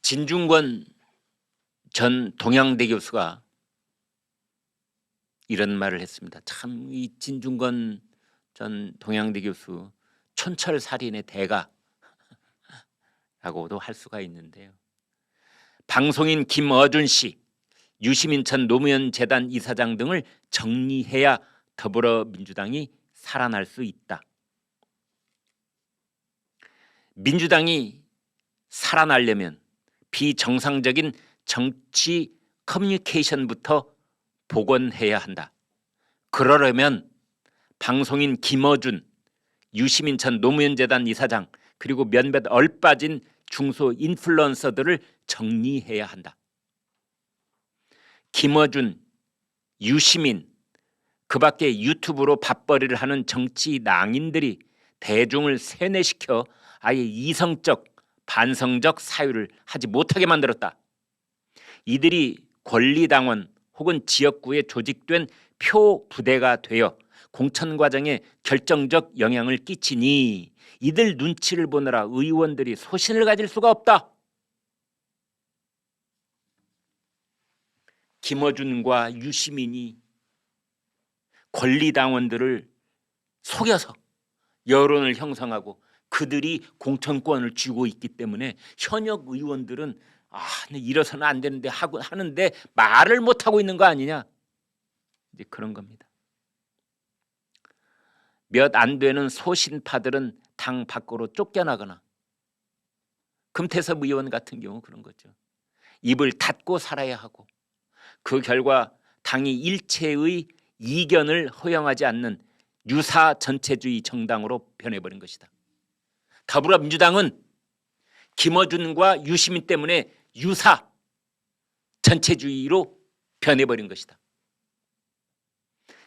진중권 전 동양대 교수가 이런 말을 했습니다. 참 이 진중권 전 동양대 교수 촌철살인의 대가라고도 할 수가 있는데요. 방송인 김어준 씨, 유시민천 노무현 재단 이사장 등을 정리해야 더불어민주당이 살아날 수 있다. 민주당이 살아나려면 비정상적인 정치 커뮤니케이션부터 복원해야 한다. 그러려면 방송인 김어준, 유시민천 노무현 재단 이사장 그리고 몇몇 얼빠진 중소 인플루언서들을 정리해야 한다. 김어준, 유시민, 그 밖에 유튜브로 밥벌이를 하는 정치 낭인들이 대중을 세뇌시켜 아예 이성적, 반성적 사유를 하지 못하게 만들었다. 이들이 권리당원 혹은 지역구에 조직된 표부대가 되어 공천 과정에 결정적 영향을 끼치니 이들 눈치를 보느라 의원들이 소신을 가질 수가 없다. 김어준과 유시민이 권리당원들을 속여서 여론을 형성하고 그들이 공천권을 쥐고 있기 때문에 현역 의원들은 이래서는 안 되는데 하는데 말을 못하고 있는 거 아니냐, 이제 그런 겁니다. 몇 안 되는 소신파들은 당 밖으로 쫓겨나거나, 금태섭 의원 같은 경우 그런 거죠. 입을 닫고 살아야 하고 그 결과 당이 일체의 이견을 허용하지 않는 유사 전체주의 정당으로 변해버린 것이다. 더불어민주당은 김어준과 유시민 때문에 유사 전체주의로 변해버린 것이다.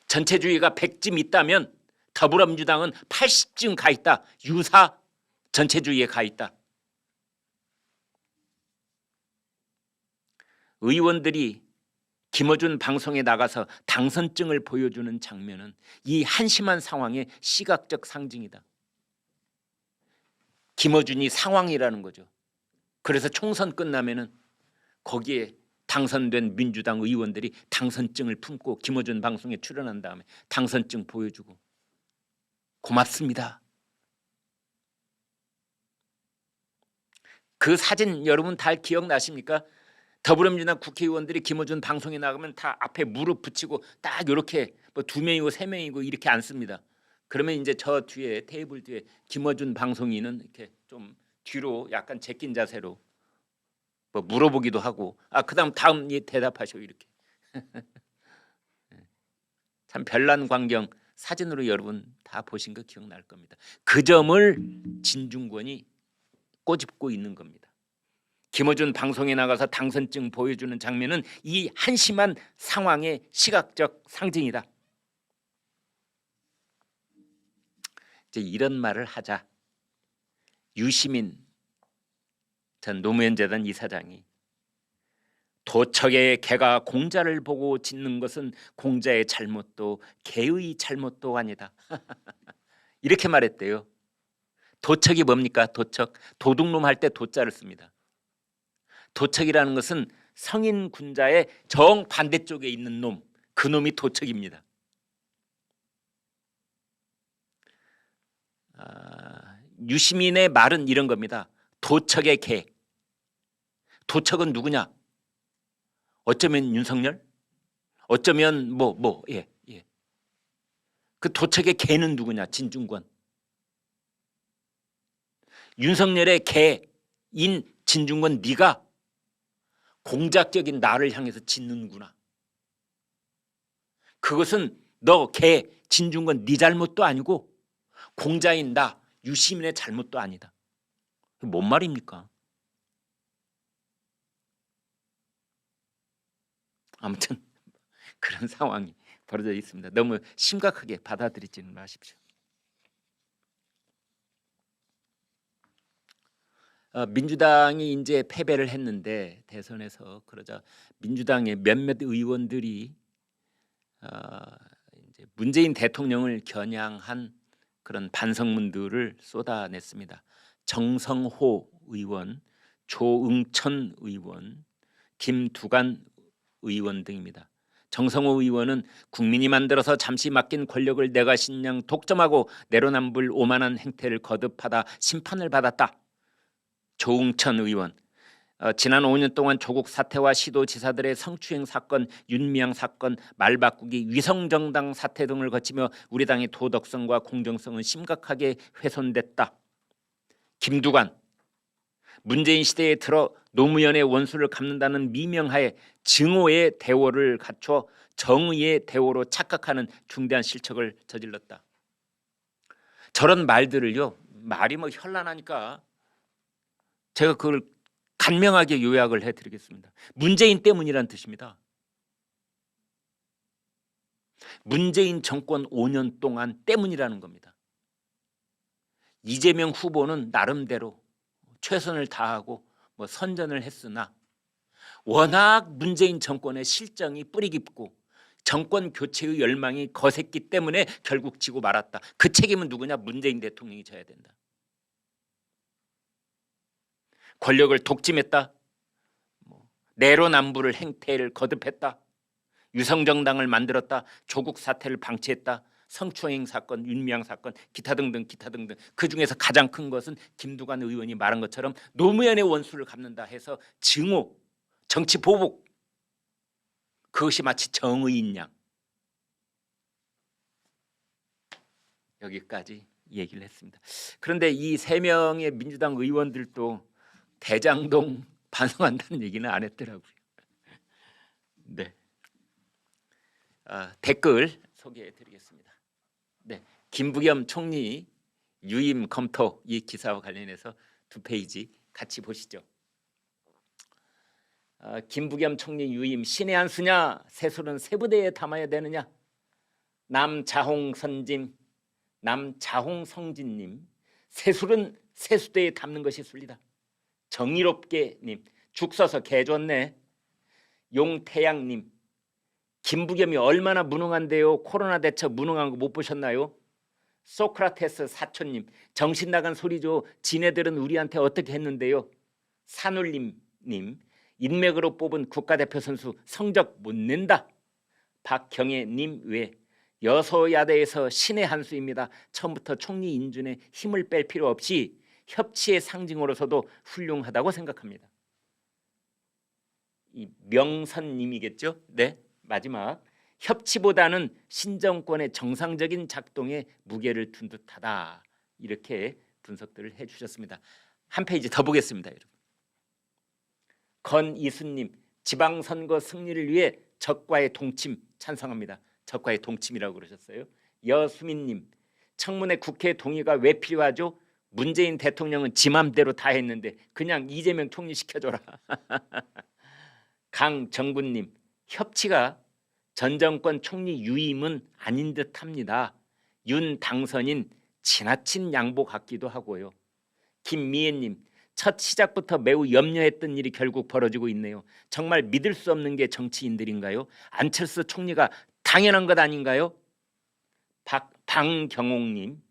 전체주의가 100쯤 있다면 더불어민주당은 80쯤 가 있다. 유사 전체주의에 가 있다. 의원들이 김어준 방송에 나가서 당선증을 보여주는 장면은 이 한심한 상황의 시각적 상징이다. 김어준이 상황이라는 거죠. 그래서 총선 끝나면은 거기에 당선된 민주당 의원들이 당선증을 품고 김어준 방송에 출연한 다음에 당선증 보여주고 고맙습니다. 그 사진 여러분 다 기억나십니까? 더불어민주당 국회의원들이 김어준 방송에 나가면 다 앞에 무릎 붙이고 딱 이렇게 뭐 2명이고 3명이고 이렇게 앉습니다. 그러면 이제 저 뒤에 테이블 뒤에 김어준 방송인은 이렇게 좀 뒤로 약간 제낀 자세로 뭐 물어보기도 하고 그다음 대답하시오 이렇게. 참 별난 광경 사진으로 여러분 다 보신 거 기억날 겁니다. 그 점을 진중권이 꼬집고 있는 겁니다. 김어준 방송에 나가서 당선증 보여주는 장면은 이 한심한 상황의 시각적 상징이다. 이제 이런 말을 하자 유시민 전 노무현 재단 이사장이 도척의 개가 공자를 보고 짖는 것은 공자의 잘못도 개의 잘못도 아니다. 이렇게 말했대요. 도척이 뭡니까? 도척, 도둑놈 할 때 도자를 씁니다. 도척이라는 것은 성인 군자의 정반대쪽에 있는 놈, 그 놈이 도척입니다. 유시민의 말은 이런 겁니다. 도척의 개. 도척은 누구냐? 어쩌면 윤석열? 어쩌면 예. 그 도척의 개는 누구냐? 진중권. 윤석열의 개인 진중권, 네가 공작적인 나를 향해서 짖는구나. 그것은 너 개 진중권 네 잘못도 아니고 공자인 나 유시민의 잘못도 아니다. 뭔 말입니까? 아무튼 그런 상황이 벌어져 있습니다. 너무 심각하게 받아들이지는 마십시오. 민주당이 이제 패배를 했는데 대선에서 그러자 민주당의 몇몇 의원들이 이제 문재인 대통령을 겨냥한 그런 반성문들을 쏟아냈습니다. 정성호 의원, 조응천 의원, 김두관 의원 등입니다. 정성호 의원은 국민이 만들어서 잠시 맡긴 권력을 내가 신냥 독점하고 내로남불 오만한 행태를 거듭하다 심판을 받았다. 조응천 의원, 지난 5년 동안 조국 사태와 시도지사들의 성추행 사건, 윤미향 사건, 말바꾸기, 위성정당 사태 등을 거치며 우리 당의 도덕성과 공정성은 심각하게 훼손됐다. 김두관, 문재인 시대에 들어 노무현의 원수를 갚는다는 미명하에 증오의 대오를 갖춰 정의의 대오로 착각하는 중대한 실책을 저질렀다. 저런 말들을요, 말이 뭐 현란하니까 제가 그걸 간명하게 요약을 해드리겠습니다. 문재인 때문이란 뜻입니다. 문재인 정권 5년 동안 때문이라는 겁니다. 이재명 후보는 나름대로 최선을 다하고 뭐 선전을 했으나 워낙 문재인 정권의 실정이 뿌리 깊고 정권 교체의 열망이 거셌기 때문에 결국 지고 말았다. 그 책임은 누구냐? 문재인 대통령이 져야 된다. 권력을 독점했다. 내로남불을 행태를 거듭했다. 유성정당을 만들었다. 조국 사태를 방치했다. 성추행 사건, 윤미향 사건, 기타 등등 그중에서 가장 큰 것은 김두관 의원이 말한 것처럼 노무현의 원수를 갚는다 해서 증오, 정치 보복, 그것이 마치 정의인 양. 여기까지 얘기를 했습니다. 그런데 이 3명의 민주당 의원들도 대장동 반성한다는 얘기는 안 했더라고요. 네, 댓글 소개해드리겠습니다. 네, 김부겸 총리 유임 검토 이 기사와 관련해서 2페이지 같이 보시죠. 김부겸 총리 유임 신의 한 수냐? 새술은 세부대에 담아야 되느냐? 남자홍선진, 남자홍성진님, 새술은 세수대에 담는 것이 순리다. 정의롭게님, 죽 써서 개 좋네. 용태양님, 김부겸이 얼마나 무능한데요. 코로나 대처 무능한 거 못 보셨나요? 소크라테스 사촌님, 정신 나간 소리죠. 지네들은 우리한테 어떻게 했는데요. 산울림님, 인맥으로 뽑은 국가대표 선수 성적 못 낸다. 박경애님 외 여소야대에서 신의 한 수입니다. 처음부터 총리 인준에 힘을 뺄 필요 없이 협치의 상징으로서도 훌륭하다고 생각합니다. 이 명선님이겠죠? 네, 마지막. 협치보다는 신정권의 정상적인 작동에 무게를 둔 듯하다. 이렇게 분석들을 해주셨습니다. 한 페이지 더 보겠습니다, 여러분. 건이수님, 지방선거 승리를 위해 적과의 동침 찬성합니다. 적과의 동침이라고 그러셨어요. 여수민님, 청문회 국회 동의가 왜 필요하죠? 문재인 대통령은 지 맘대로 다 했는데 그냥 이재명 총리 시켜줘라. 강정군님, 협치가 전 정권 총리 유임은 아닌 듯합니다. 윤 당선인 지나친 양보 같기도 하고요. 김미애님, 첫 시작부터 매우 염려했던 일이 결국 벌어지고 있네요. 정말 믿을 수 없는 게 정치인들인가요? 안철수 총리가 당연한 것 아닌가요? 방경옥님,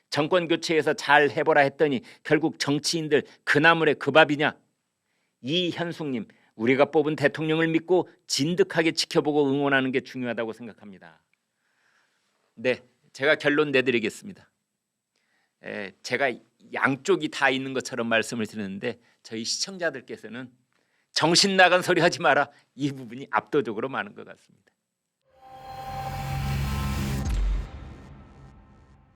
정권 교체해서 잘 해보라 했더니 결국 정치인들 그 나물에 그 밥이냐? 이현숙님, 우리가 뽑은 대통령을 믿고 진득하게 지켜보고 응원하는 게 중요하다고 생각합니다. 네, 제가 결론 내드리겠습니다. 제가 양쪽이 다 있는 것처럼 말씀을 드리는데 저희 시청자들께서는 정신 나간 소리 하지 마라, 이 부분이 압도적으로 많은 것 같습니다.